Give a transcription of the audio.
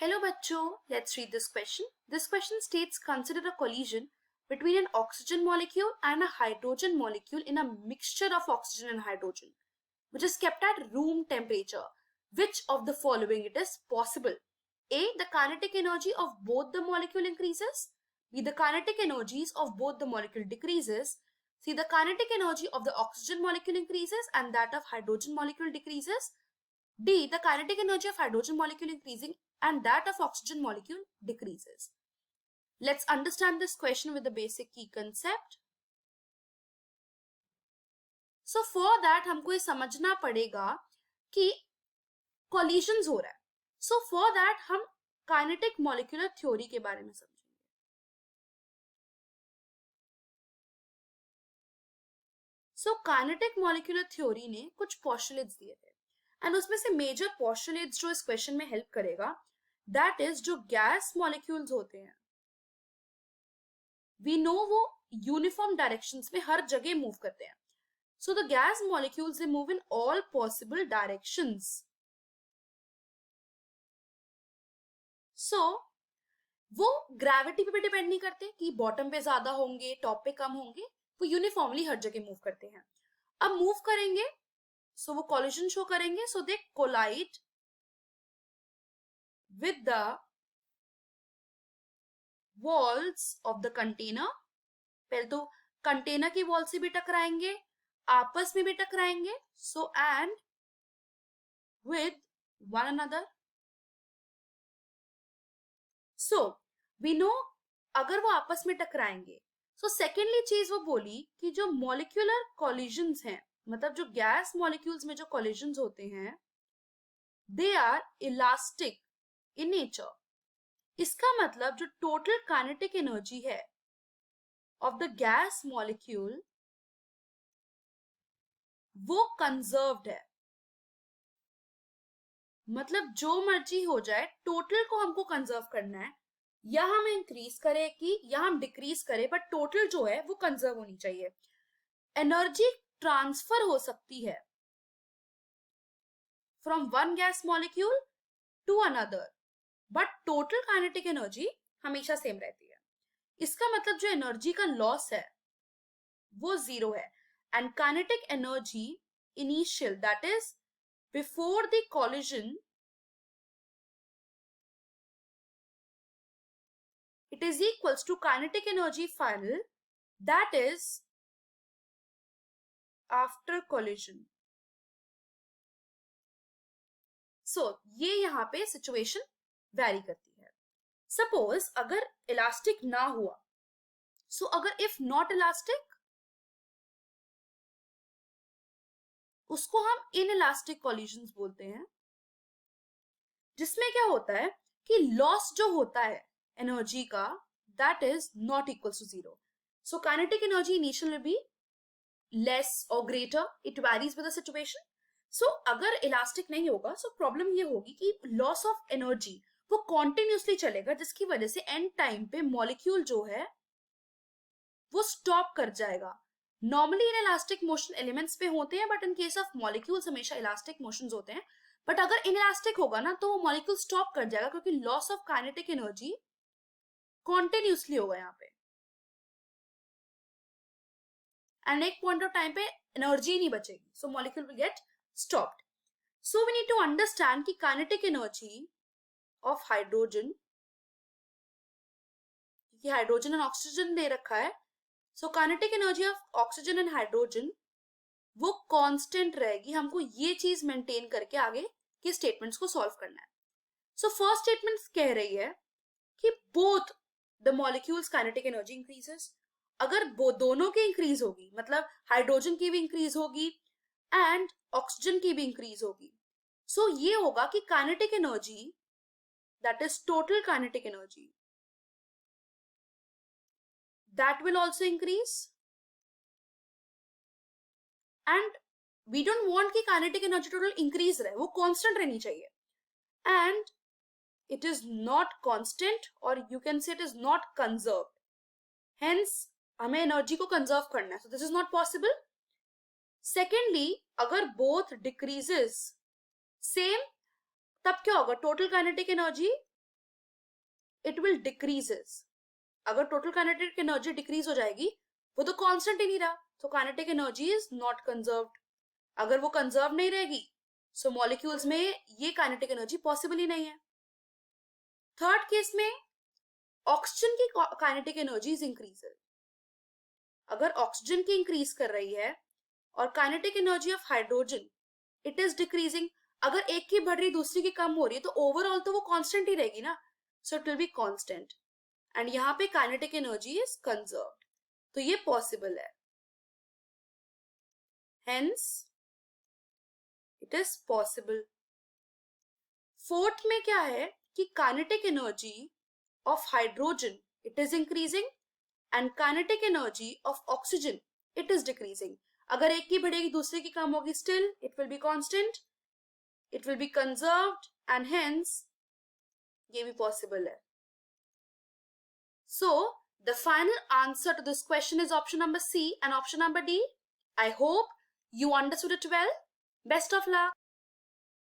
Hello bachcho, let's read this question. This question states consider a collision between an oxygen molecule and a hydrogen molecule in a mixture of oxygen and hydrogen, which is kept at room temperature. Which of the following it is possible? A. The kinetic energy of both the molecule increases. B. The kinetic energies of both the molecule decreases. C. The kinetic energy of the oxygen molecule increases and that of hydrogen molecule decreases. D. The kinetic energy of hydrogen molecule increasing and that of oxygen molecule decreases. Let's understand this question with the basic key concept. So for that हमको ये समझना पड़ेगा कि collisions हो रहा है. So for that हम kinetic molecular theory के बारे में समझेंगे. So kinetic molecular theory ने कुछ postulates दिए थे and उसमें से major postulates जो इस question में help करेगा that is जो gas molecules होते हैं we know वो uniform directions में हर जगह move करते हैं. So the gas molecules they move in all possible directions. So वो ग्रेविटी पे भी डिपेंड नहीं करते कि बॉटम पे ज्यादा होंगे टॉप पे कम होंगे, वो यूनिफॉर्मली हर जगह मूव करते हैं. अब मूव करेंगे सो वो कोलिजन शो करेंगे, so they collide with the walls of the container. पहले तो कंटेनर की वॉल से भी टकराएंगे, आपस में भी टकराएंगे, so and with one another. So we know अगर वो आपस में टकराएंगे. सो सेकेंडली चीज वो बोली कि जो मॉलिक्यूलर कॉलिजन्स हैं, मतलब जो गैस मॉलिक्यूल्स में जो कॉलिजन्स होते हैं, they are elastic in nature. इसका मतलब जो टोटल काइनेटिक एनर्जी है ऑफ द गैस मॉलिक्यूल वो कंजर्व्ड है. मतलब जो मर्जी हो जाए टोटल को हमको कंजर्व करना है. या हम इंक्रीज करें कि या हम डिक्रीज करें, बट टोटल जो है वो कंजर्व होनी चाहिए. एनर्जी ट्रांसफर हो सकती है from one gas molecule to another, but total kinetic energy हमेशा सेम रहती है. इसका मतलब जो एनर्जी का लॉस है वो जीरो है. And kinetic energy initial that is before the collision it is equals to kinetic energy final that is after collision. So ये यहाँ पे सिचुएशन वैरी करती है. सपोज अगर इलास्टिक ना हुआ, सो अगर इफ नॉट इलास्टिक उसको हम इनइलास्टिक कॉलिजन्स बोलते हैं, जिसमें क्या होता है कि लॉस जो होता है एनर्जी का that is not equal to zero. So kinetic energy initial will be less और greater, it varies with the situation. So अगर इलास्टिक नहीं होगा सो प्रॉब्लम ये होगी कि लॉस ऑफ एनर्जी वो कॉन्टिन्यूसली चलेगा, जिसकी वजह से एंड टाइम पे मॉलिक्यूल जो है वो स्टॉप कर जाएगा. Normally in elastic motion elements पे होते हैं, but in case of molecules हमेशा इलास्टिक मोशंस होते हैं. बट अगर इनइलास्टिक होगा ना तो वो मॉलिक्यूल स्टॉप कर जाएगा, क्योंकि loss of kinetic energy continuously होगा यहाँ पे, एंड एक पॉइंट ऑफ टाइम पे एनर्जी नहीं बचेगी, so molecule will get stopped. So we need to understand कि काइनेटिक एनर्जी ऑफ हाइड्रोजन, क्योंकि हाइड्रोजन एंड ऑक्सीजन दे रखा है, so kinetic energy of oxygen and hydrogen वो कांस्टेंट रहेगी. हमको ये चीज मेंटेन करके आगे के स्टेटमेंट्स को सॉल्व करना है. सो फर्स्ट स्टेटमेंट कह रही है कि both the molecules kinetic energy increases. अगर दोनों की इंक्रीज होगी, मतलब हाइड्रोजन की भी इंक्रीज होगी एंड ऑक्सीजन की भी इंक्रीज होगी, सो ये होगा कि kinetic energy that is total kinetic energy that will also increase. And we don't want कि kinetic energy total increase रहे, वो constant रहनी चाहिए. And it is not constant, or you can say it is not conserved. Hence हमें energy को conserve करना है, so this is not possible. Secondly, अगर both decreases same, तब क्या होगा? total kinetic energy it will decreases. अगर total kinetic energy decrease हो जाएगी, वो तो constant ही नहीं रहा, तो kinetic energy is not conserved. अगर वो conserved नहीं रहेगी, so molecules में ये kinetic energy possible ही नहीं है. Third case में ऑक्सीजन की काइनेटिक एनर्जीज इंक्रीज है. अगर ऑक्सीजन की इंक्रीज कर रही है और kinetic energy of hydrogen it is decreasing, अगर एक की बढ़ रही दूसरी की कम हो रही है तो ओवरऑल तो वो कांस्टेंट ही रहेगी ना, so it will be constant and यहाँ पे काइनेटिक एनर्जी इज कंजर्व्ड. तो ये पॉसिबल है, hence it is possible. Fourth में क्या है कि kinetic energy of hydrogen it is increasing and kinetic energy of oxygen it is decreasing. अगर एक की बढ़ेगी दूसरे की कम होगी, still it will be constant, it will be conserved and hence ये भी possible है. So the final answer to this question is option number C and option number D. I hope you understood it well. Best of luck.